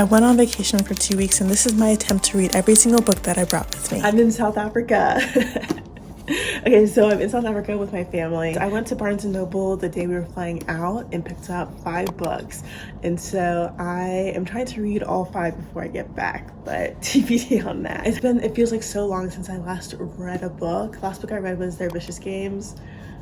I went on vacation for 2 weeks, and this is my attempt to read every single book that I brought with me. I'm in South Africa. Okay, so I'm in South Africa with my family. I went to Barnes & Noble the day we were flying out and picked up 5 books. And so I am trying to read all 5 before I get back, but TBD on that. It feels like so long since I last read a book. Last book I read was Their Vicious Games.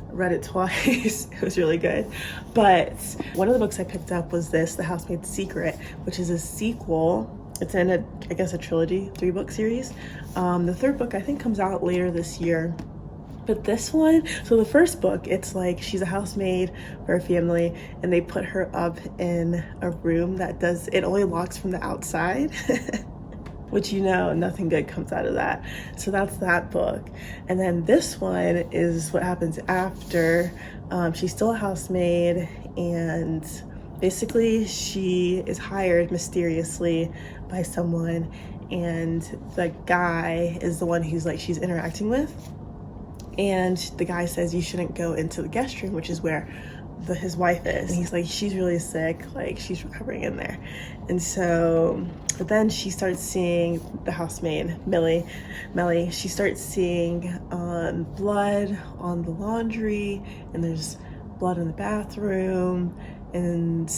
I read it twice. It was really good. But one of the books I picked up was this, The Housemaid's Secret, which is a sequel. It's in I guess a trilogy, 3-book series. The 3rd book I think comes out later this year. But this one, so the first book, it's like she's a housemaid for a family and they put her up in a room that it only locks from the outside, which nothing good comes out of that. So that's that book. And then this one is what happens after. She's still a housemaid and basically she is hired mysteriously by someone, and the guy is the one who's like she's interacting with. And the guy says you shouldn't go into the guest room, which is where his wife is. And he's like, she's really sick, like she's recovering in there. And so, but then she starts seeing the housemaid, Melly, she starts seeing blood on the laundry, and there's blood in the bathroom, and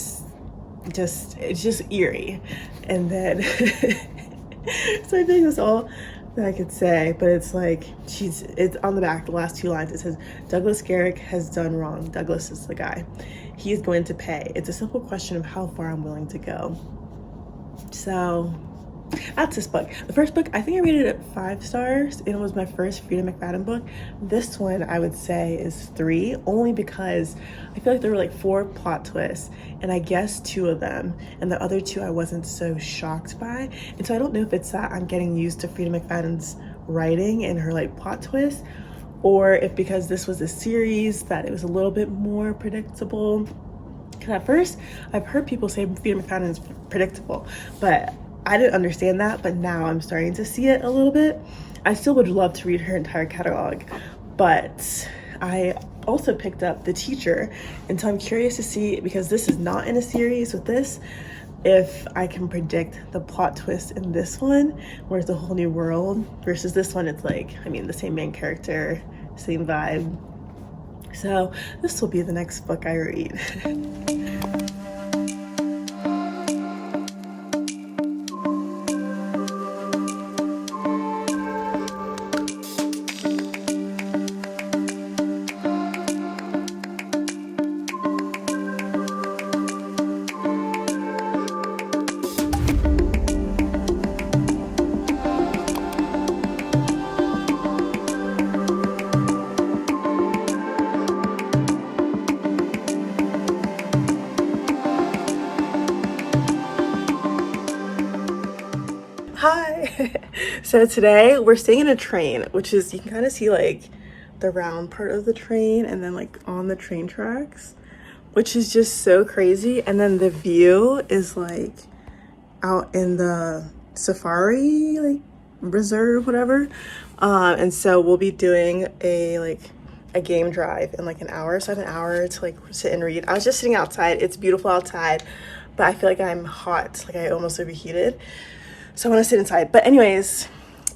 it's just eerie. And then, so I think that's all that I could say, but it's like it's on the back, the last 2 lines, it says Douglas Garrick has done wrong. Douglas is the guy. He is going to pay. It's a simple question of how far I'm willing to go. So that's this book. The first book, I think I rated it 5 stars, and it was my first Freida McFadden book. This one I would say is 3, only because I feel like there were like 4 plot twists, and I guessed 2 of them, and the other 2 I wasn't so shocked by. And so I don't know if it's that I'm getting used to Freida McFadden's writing and her like plot twists, or if because this was a series that it was a little bit more predictable. Because at first I've heard people say Freida McFadden is predictable, but I didn't understand that, but now I'm starting to see it a little bit. I still would love to read her entire catalog, but I also picked up The Teacher, and so I'm curious to see, because this is not in a series with this, if I can predict the plot twist in this one, where it's a whole new world, versus this one, it's like, the same main character, same vibe. So this will be the next book I read. Hi! So today we're staying in a train, which is, you can kind of see like the round part of the train and then like on the train tracks, which is just so crazy. And then the view is like out in the safari like reserve, whatever. And so we'll be doing a game drive in like an hour. So I have an hour to like sit and read. I was just sitting outside. It's beautiful outside, but I feel like I'm hot, like I almost overheated. So I want to sit inside. But anyways,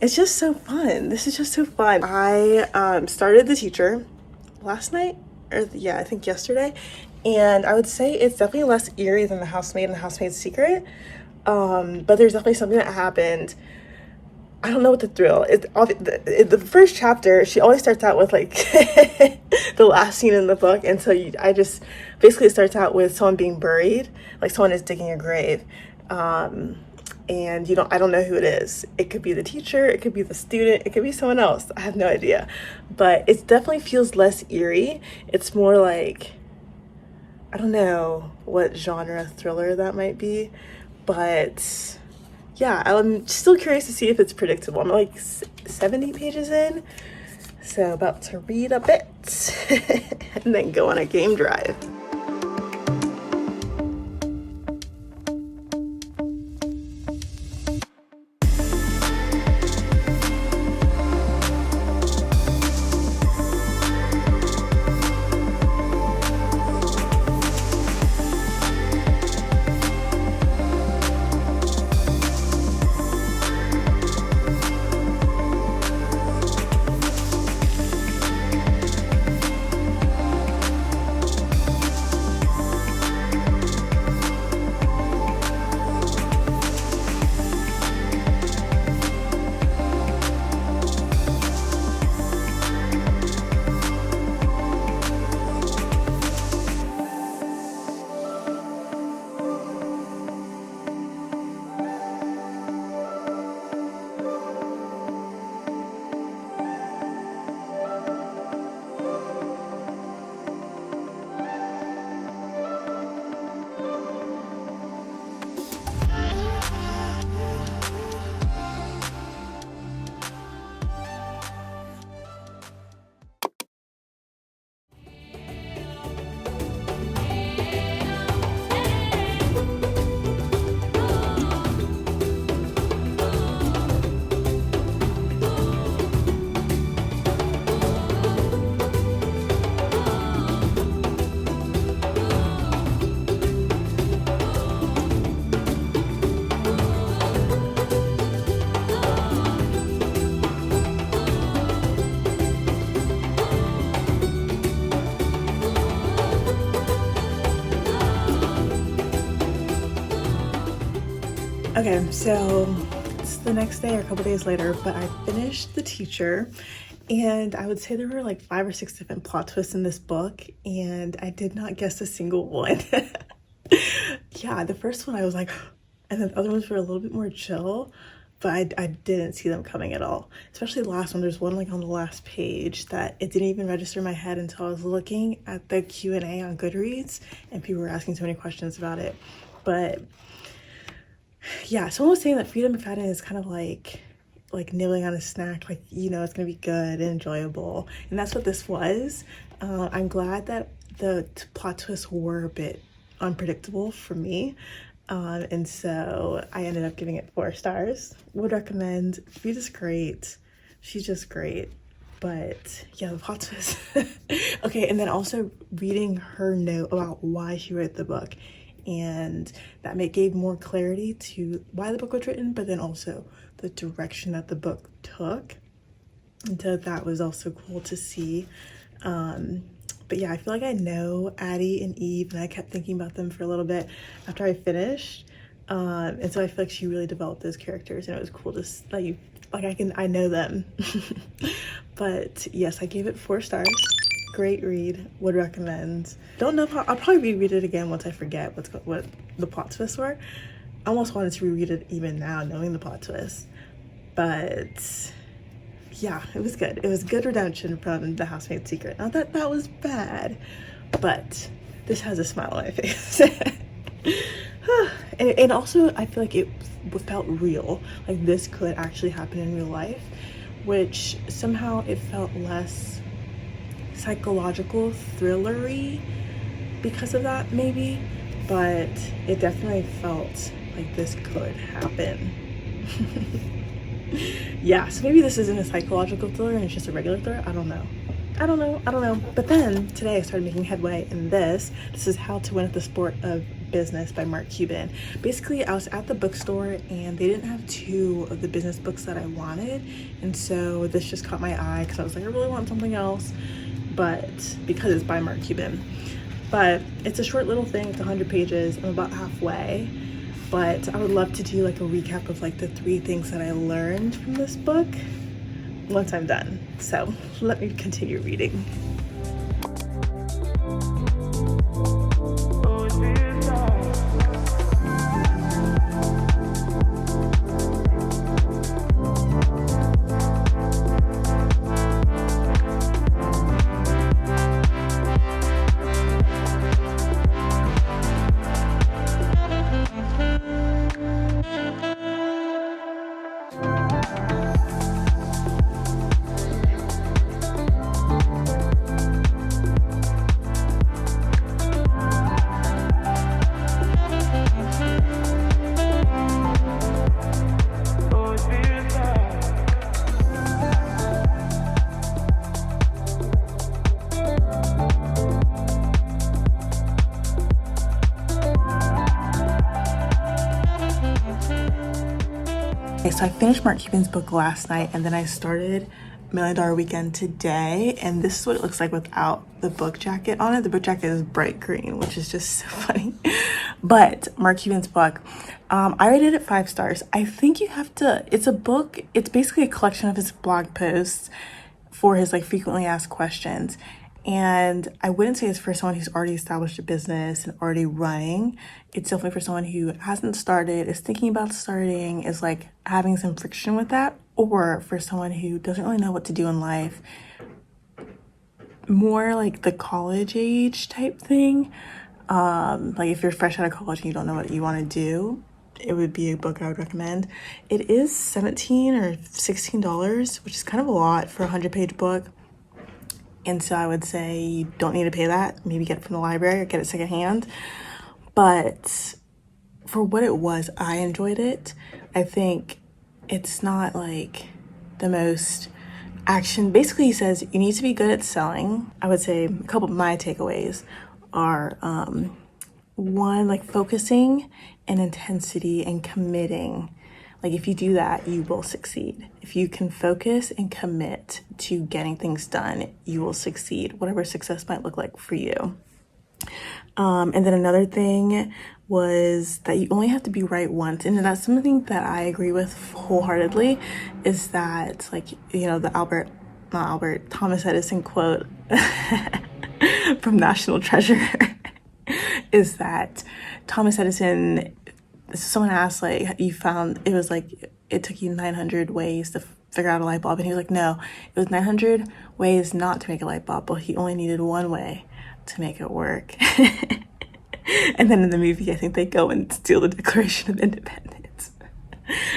it's just so fun. This is just so fun. I started The Teacher last night, I think yesterday. And I would say it's definitely less eerie than The Housemaid and The Housemaid's Secret. But there's definitely something that happened. I don't know what the thrill is. The first chapter, she always starts out with like the last scene in the book. And so basically it starts out with someone being buried, like someone is digging a grave. And I don't know who it is. It could be the teacher, it could be the student, it could be someone else. I have no idea. But it definitely feels less eerie. It's more like, I don't know what genre thriller that might be. But yeah, I'm still curious to see if it's predictable. I'm like 70 pages in. So about to read a bit and then go on a game drive. Okay, so it's the next day or a couple days later, but I finished The Teacher, and I would say there were like 5 or 6 different plot twists in this book, and I did not guess a single one. Yeah, the first one I was like, and then the other ones were a little bit more chill, but I didn't see them coming at all. Especially the last one. There's one like on the last page that it didn't even register in my head until I was looking at the Q&A on Goodreads, and people were asking so many questions about it. But yeah, someone was saying that Freedom McFadden is kind of like nibbling on a snack, like, you know, it's gonna be good and enjoyable, and that's what this was. I'm glad that the plot twists were a bit unpredictable for me, and so I ended up giving it 4 stars. Would recommend. Frida's great, she's just great, but yeah, the plot twist. Okay, and then also reading her note about why she wrote the book, and that gave more clarity to why the book was written, but then also the direction that the book took. And so that was also cool to see. But yeah, I feel like I know Addie and Eve, and I kept thinking about them for a little bit after I finished. And so I feel like she really developed those characters, and it was cool to I know them. But yes, I gave it 4 stars. Great read, would recommend. Don't know if I'll probably reread it again once I forget what the plot twists were. I almost wanted to reread it even now knowing the plot twist, but yeah, it was good. It was good redemption from The Housemaid's Secret. Not that that was bad, but this has a smile on my face. and also I feel like it felt real, like this could actually happen in real life, which somehow it felt less psychological thrillery because of that, maybe, but it definitely felt like this could happen. Yeah, so maybe this isn't a psychological thriller and it's just a regular thriller. I don't know. But then today I started making headway in this. This is How to Win at the Sport of Business by Mark Cuban. Basically, I was at the bookstore and they didn't have 2 of the business books that I wanted, and so this just caught my eye because I was like, I really want something else, but because it's by Mark Cuban. But it's a short little thing. It's 100 pages. I'm about halfway, but I would love to do like a recap of like the 3 things that I learned from this book once I'm done. So let me continue reading. So I finished Mark Cuban's book last night, and then I started $1 Million Weekend today, and this is what it looks like without the book jacket on it. The book jacket is bright green, which is just so funny. But Mark Cuban's book, I rated it 5 stars. I think you have to, it's a book, it's basically a collection of his blog posts for his like frequently asked questions. And I wouldn't say it's for someone who's already established a business and already running. It's definitely for someone who hasn't started, is thinking about starting, is like having some friction with that, or for someone who doesn't really know what to do in life. More like the college age type thing. Like if you're fresh out of college and you don't know what you want to do, it would be a book I would recommend. It is $17 or $16, which is kind of a lot for a 100-page book. And so I would say you don't need to pay that. Maybe get it from the library or get it secondhand. But for what it was, I enjoyed it. I think it's not like the most action. Basically, he says you need to be good at selling. I would say a couple of my takeaways are, 1, like focusing and intensity and committing. Like if you do that, you will succeed. If you can focus and commit to getting things done, you will succeed, whatever success might look like for you. And then another thing was that you only have to be right once. And that's something that I agree with wholeheartedly, is that, like, you know, the Thomas Edison quote from National Treasure is that Thomas Edison, someone asked, like, you found, it was like, it took you 900 ways to figure out a light bulb. And he was like, no, it was 900 ways not to make a light bulb, but he only needed one way to make it work. And then in the movie, I think they go and steal the Declaration of Independence.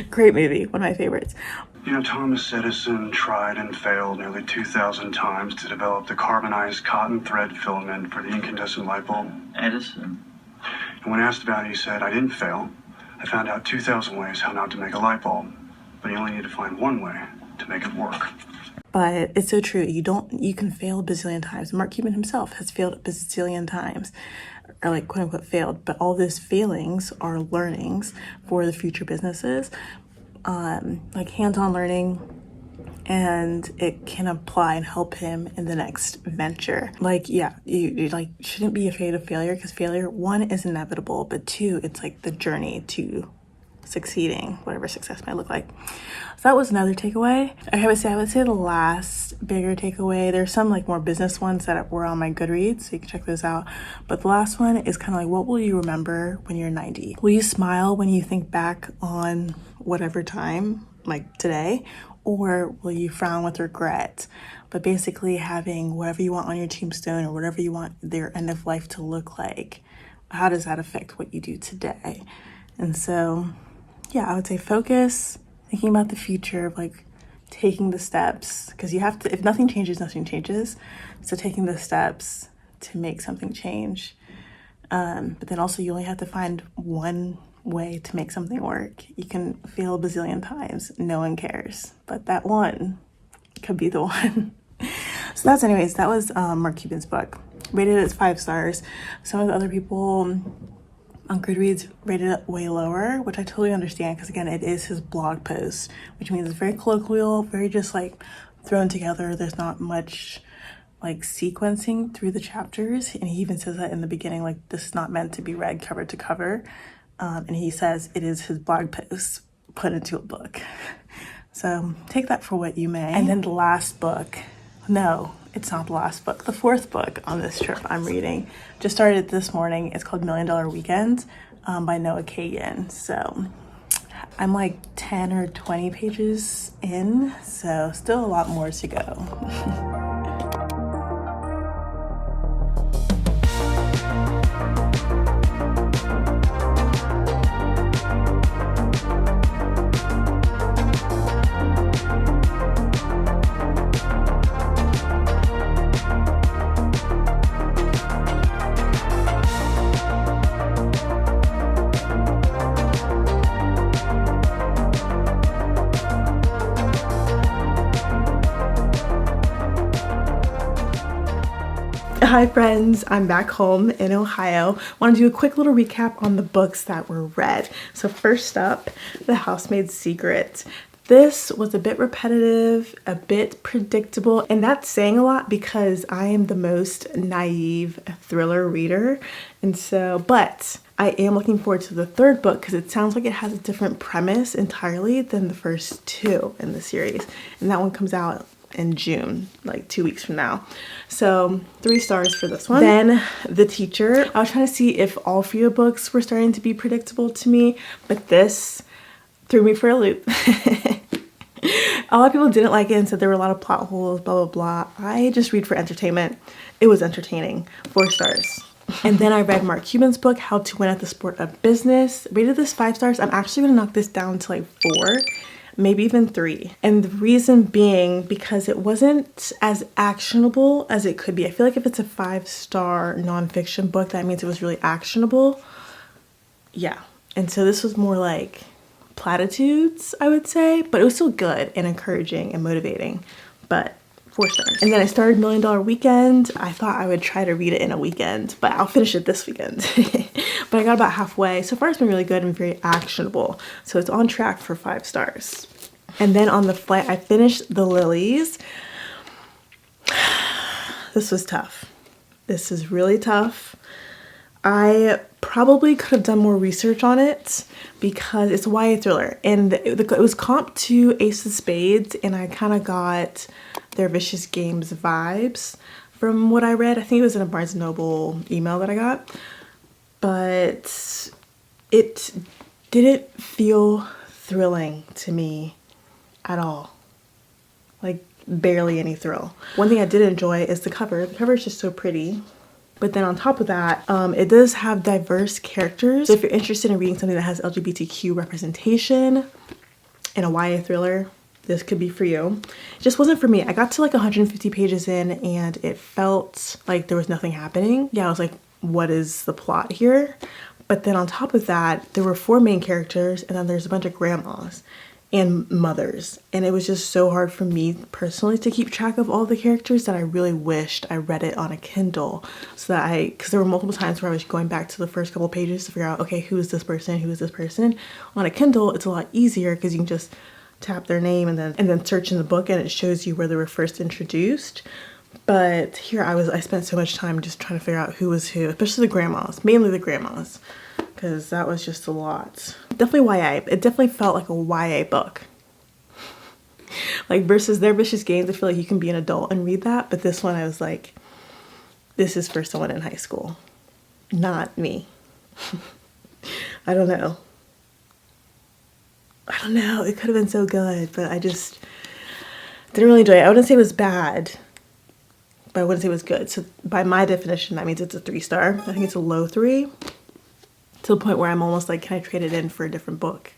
Great movie, one of my favorites. You know, Thomas Edison tried and failed nearly 2,000 times to develop the carbonized cotton thread filament for the incandescent light bulb. Edison? And when asked about it, he said, I didn't fail. I found out 2,000 ways how not to make a light bulb, but you only need to find one way to make it work. But it's so true. You can fail a bazillion times. Mark Cuban himself has failed a bazillion times, or like quote unquote failed, but all those failings are learnings for the future businesses, like hands-on learning, and it can apply and help him in the next venture. Like, yeah, you like shouldn't be afraid of failure, because failure, one, is inevitable, but two, it's like the journey to succeeding, whatever success might look like. So that was another takeaway. I would say the last bigger takeaway, there's some like more business ones that were on my Goodreads, so you can check those out. But the last one is kind of like, what will you remember when you're 90? Will you smile when you think back on whatever time, like today, or will you frown with regret? But basically having whatever you want on your tombstone, or whatever you want their end of life to look like, how does that affect what you do today? And so, yeah, I would say focus, thinking about the future of like taking the steps, because you have to, if nothing changes, nothing changes. So taking the steps to make something change. But then also you only have to find one way to make something work. You can fail a bazillion times, no one cares, but that one could be the one. So that was Mark Cuban's book. Rated it 5 stars. Some of the other people on Goodreads rated it way lower, which I totally understand, because again, it is his blog post, which means it's very colloquial, very just like thrown together. There's not much like sequencing through the chapters, and he even says that in the beginning, like, this is not meant to be read cover to cover, and he says it is his blog post put into a book. So take that for what you may. And then the last book, no, it's not the last book. The fourth book on this trip I'm reading, just started this morning. It's called $1 Million Weekend by Noah Kagan. So I'm like 10 or 20 pages in, so still a lot more to go. Hi friends, I'm back home in Ohio. Want to do a quick little recap on the books that were read. So first up, The Housemaid's Secret. This was a bit repetitive, a bit predictable, and that's saying a lot because I am the most naive thriller reader. And so, but I am looking forward to the third book because it sounds like it has a different premise entirely than the first two in the series. And that one comes out in June, like 2 weeks from now. So 3 stars for this one. Then The Teacher. I was trying to see if all 3 books were starting to be predictable to me, but this threw me for a loop. A lot of people didn't like it and said there were a lot of plot holes, blah, blah, blah. I just read for entertainment. It was entertaining. 4 stars. And then I read Mark Cuban's book, How to Win at the Sport of Business. Rated this 5 stars. I'm actually gonna knock this down to like 4. Maybe even 3. And the reason being because it wasn't as actionable as it could be. I feel like if it's a 5-star nonfiction book, that means it was really actionable. Yeah. And so this was more like platitudes, I would say, but it was still good and encouraging and motivating, but 4 stars. And then I started $1 Million Weekend. I thought I would try to read it in a weekend, but I'll finish it this weekend. But I got about halfway. So far it's been really good and very actionable. So it's on track for 5 stars. And then on the flight, I finished The Lilies. This was tough. This is really tough. I probably could have done more research on it because it's a YA thriller, and it was comped to Ace of Spades, and I kind of got their Vicious Games vibes from what I read. I think it was in a Barnes & Noble email that I got, but it didn't feel thrilling to me at all. Like, barely any thrill. One thing I did enjoy is the cover. The cover is just so pretty. But then on top of that, it does have diverse characters. So if you're interested in reading something that has LGBTQ representation in a YA thriller, this could be for you. It just wasn't for me. I got to like 150 pages in and it felt like there was nothing happening. Yeah, I was like, what is the plot here? But then on top of that, there were 4 main characters, and then there's a bunch of grandmas and mothers, and it was just so hard for me personally to keep track of all the characters that I really wished I read it on a Kindle, so that because there were multiple times where I was going back to the first couple pages to figure out, okay, who is this person, who is this person. On a Kindle, it's a lot easier because you can just tap their name and then search in the book, and it shows you where they were first introduced. But here I spent so much time just trying to figure out who was who, especially the grandmas, mainly the grandmas, because that was just a lot. Definitely YA. It definitely felt like a YA book. Like versus their Vicious Games, I feel like you can be an adult and read that, but this one I was like, this is for someone in high school, not me. I don't know. It could have been so good, but I just didn't really enjoy it. I wouldn't say it was bad, but I wouldn't say it was good. So by my definition, that means it's a 3-star. I think it's a low 3. To the point where I'm almost like, can I trade it in for a different book?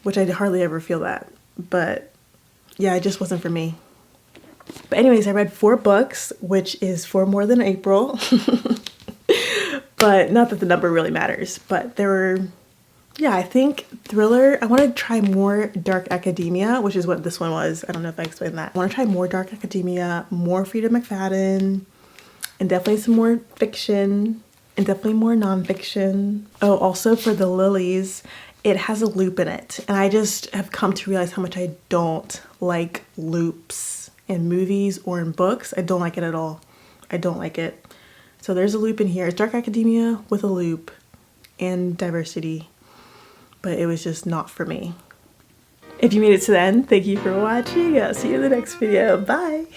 Which I hardly ever feel that. But yeah, it just wasn't for me. But anyways, I read 4 books, which is 4 more than April. But not that the number really matters. But there were, yeah, I think thriller. I want to try more dark academia, which is what this one was. I don't know if I explained that. I want to try more dark academia, more Frida McFadden, and definitely some more fiction. And definitely more nonfiction. Oh, also for the lilies, it has a loop in it. And I just have come to realize how much I don't like loops in movies or in books. I don't like it at all. I don't like it. So there's a loop in here. It's dark academia with a loop and diversity. But it was just not for me. If you made it to the end, thank you for watching. I'll see you in the next video. Bye.